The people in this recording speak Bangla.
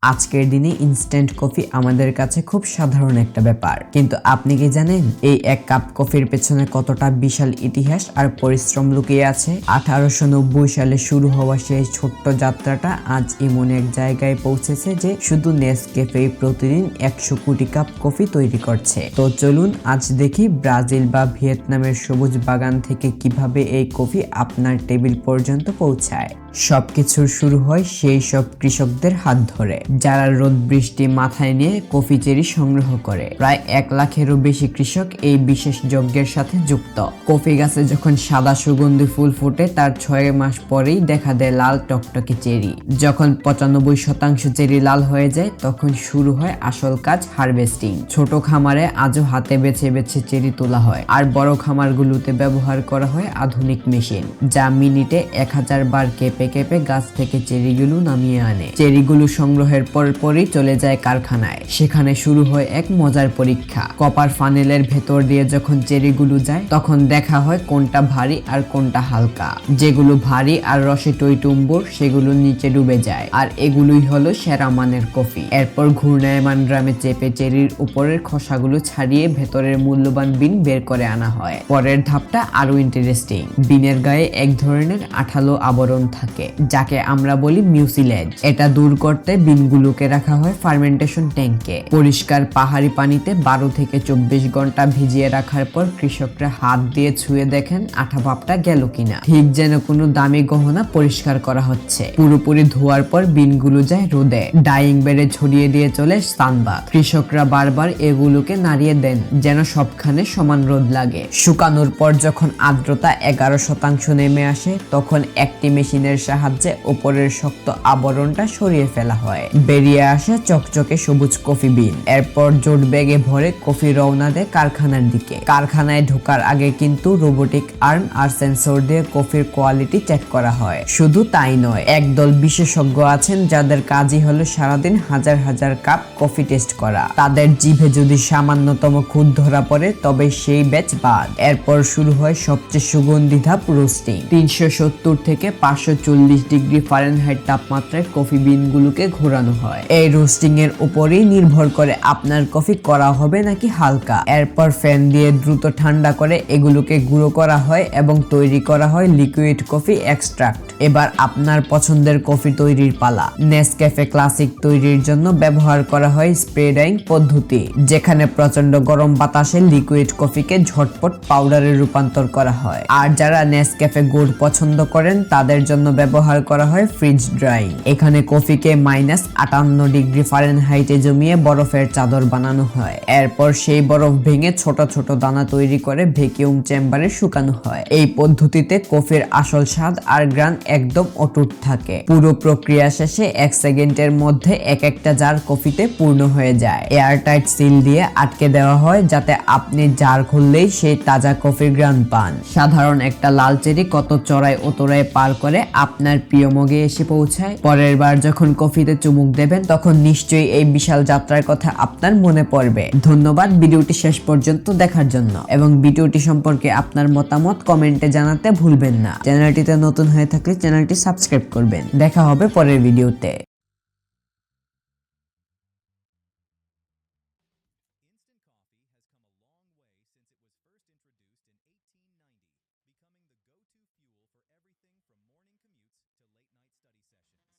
আজকের দিনে ইনস্ট্যান্ট কফি আমাদের কাছে খুব সাধারণ একটা ব্যাপার, কিন্তু আপনি কি জানেন এই এক কাপ কফির পেছনে কতটা বিশাল ইতিহাস আর পরিশ্রম লুকিয়ে আছে? 1890 সালে শুরু হওয়া সেই ছোট্ট যাত্রাটা আজ এমন এক জায়গায় পৌঁছেছে যে শুধু নেসক্যাফে প্রতিদিন 100 কোটি কাপ কফি তৈরি করছে। তো চলুন আজ দেখি ব্রাজিল বা ভিয়েতনামের সবুজ বাগান থেকে কিভাবে এই কফি আপনার টেবিল পর্যন্ত পৌঁছায়। সবকিছুর শুরু হয় সেই সব কৃষকদের হাত ধরে, যারা রোদ বৃষ্টি মাথায় নিয়ে কফি চেরি সংগ্রহ করে। প্রায় 1 লাখেরও বেশি কৃষক এই বিশেষ যজ্ঞের সাথে যুক্ত। কফি গাছে যখন সাদা সুগন্ধি ফুল ফোটে, তার 6 মাস পরেই দেখা দেয় লাল টকটকে চেরি। যখন 95% চেরি লাল হয়ে যায়, তখন শুরু হয় আসল কাজ, হারভেস্টিং। ছোট খামারে আজও হাতে বেছে বেছে চেরি তোলা হয়, আর বড় খামারগুলোতে ব্যবহার করা হয় আধুনিক মেশিন, যা মিনিটে 1000 বার কেঁপে কেঁপে গাছ থেকে চেরিগুলো নামিয়ে আনে। চেরিগুলো সংগ্রহের পরপরই চলে যায় কারখানায়। সেখানে শুরু হয় এক মজার পরীক্ষা। কপার ফানেলের ভেতর দিয়ে যখন চেরিগুলো যায়, তখন দেখা হয় কোনটা ভারী আর কোনটা হালকা। যেগুলো ভারী আর রসে টইটুম্বুর, সেগুলো নিচে ডুবে যায়, আর এগুলোই হলো সেরা মানের কফি। এরপর ঘূর্ণায়মান ড্রামে চেপে চেরির উপরের খোসাগুলো ছাড়িয়ে ভেতরের মূল্যবান বিন বের করে আনা হয়। পরের ধাপটা আরো ইন্টারেস্টিং। বিনের গায়ে এক ধরনের আঠালো আবরণ থাকে, যাকে আমরা বলি মিউসিলেজ। এটা দূর করতে বিনগুলোকে রাখা হয় ফার্মেন্টেশন ট্যাঙ্কে। পরিষ্কার পাহাড়ি পানিতে 12 থেকে 24 ঘন্টা ভিজিয়ে রাখার পর কৃষকরা হাত দিয়ে ছুঁয়ে দেখেন আঠা ভাবটা গেল কিনা, ঠিক যেন কোনো দামি গহনা পরিষ্কার করা হচ্ছে। পুরোপুরি ধোয়ার পর বিনগুলো যায় রোদে, ডাইং বেড়ে ছড়িয়ে দিয়ে চলে সানবাথ। কৃষকরা বারবার এগুলোকে নাড়িয়ে দেন যেন সবখানে সমান রোদ লাগে। শুকানোর পর যখন আর্দ্রতা 11% নেমে আসে, তখন একটি মেশিনের সাহায্যে উপরের শক্ত আবরণটা সরিয়ে ফেলা হয়। বেরিয়ে আসে চকচকে সবুজ কফি বিন। এরপর জোট ব্যাগে ভরে কফি রওনা দেয় কারখানার দিকে। কারখানায় ঢোকার আগে কিন্তু রোবোটিক আর্ম আর সেন্সর দিয়ে কফির কোয়ালিটি চেক করা হয়। শুধু তাই নয়, একদল বিশেষজ্ঞ আছেন যাদের কাজই হলো সারাদিন হাজার হাজার কাপ কফি টেস্ট করা। তাদের জিভে যদি সামান্যতম খুঁত ধরা পড়ে, তবে সেই ব্যাচ বাদ। এরপর শুরু হয় সবচেয়ে সুগন্ধি ধাপ, রোস্টিং। 370 থেকে 540 ডিগ্রি ফারেনহাইট তাপমাত্রায় কফি বিনগুলোকে ঘোরানো হয়। এই রোস্টিং এর উপরেই নির্ভর করে আপনার কফি করা হবে নাকি হালকা। এরপর ফ্যান দিয়ে দ্রুত ঠান্ডা করে এগুলোকে গুঁড়ো করা হয় এবং তৈরি করা হয় লিকুইড কফি এক্সট্রাক্ট। এবার আপনার পছন্দের কফি তৈরির পালা। নেসক্যাফে ক্লাসিক তৈরির জন্য ব্যবহার করা হয় স্প্রে ডাইং পদ্ধতি, যেখানে প্রচন্ড গরম বাতাসে লিকুইড কফিকে ঝটপট পাউডারে রূপান্তর করা হয়। আর যারা নেসক্যাফে গোল্ড পছন্দ করেন, তাদের জন্য ব্যবহার করা হয় ফ্রিজ ড্রাইং। এখানে কফিকে -58 ডিগ্রি ফারেনহাইটে জমিয়ে বরফের চাদর বানানো হয়। এরপর সেই বরফ ভেঙে ছোট ছোট দানা তৈরি করে ভ্যাকুয়াম চেম্বারে শুকানো হয়। এই পদ্ধতিতে কফির আসল স্বাদ আর গ্রান একদম অটুট থাকে। পুরো প্রক্রিয়া শেষে 1 সেকেন্ডের মধ্যে এক একটা জার কফিতে পূর্ণ হয়ে যায়। এয়ারটাইট সিল দিয়ে আটকে দেওয়া হয়, যাতে আপনি জার খুললেই সেই তাজা কফির গ্রান পান। সাধারণ একটা লাল চেরি কত চড়াই উতরাই পার করে আপনার প্রিয় মগে এসে পৌঁছায়। পরের বার যখন কফিতে চুমুক দেবেন, তখন নিশ্চয়ই এই বিশাল যাত্রার কথা আপনার মনে পড়বে। ধন্যবাদ ভিডিওটি শেষ পর্যন্ত দেখার জন্য, এবং ভিডিওটি সম্পর্কে আপনার মতামত কমেন্টে জানাতে ভুলবেন না। চ্যানেলটিতে নতুন হয়ে থাকলে চ্যানেলটি সাবস্ক্রাইব করবেন। দেখা হবে পরের ভিডিওতে। Instant coffee has come a long way since it was first introduced in 1890, becoming the go-to fuel for everything from morning commutes to late-night study sessions.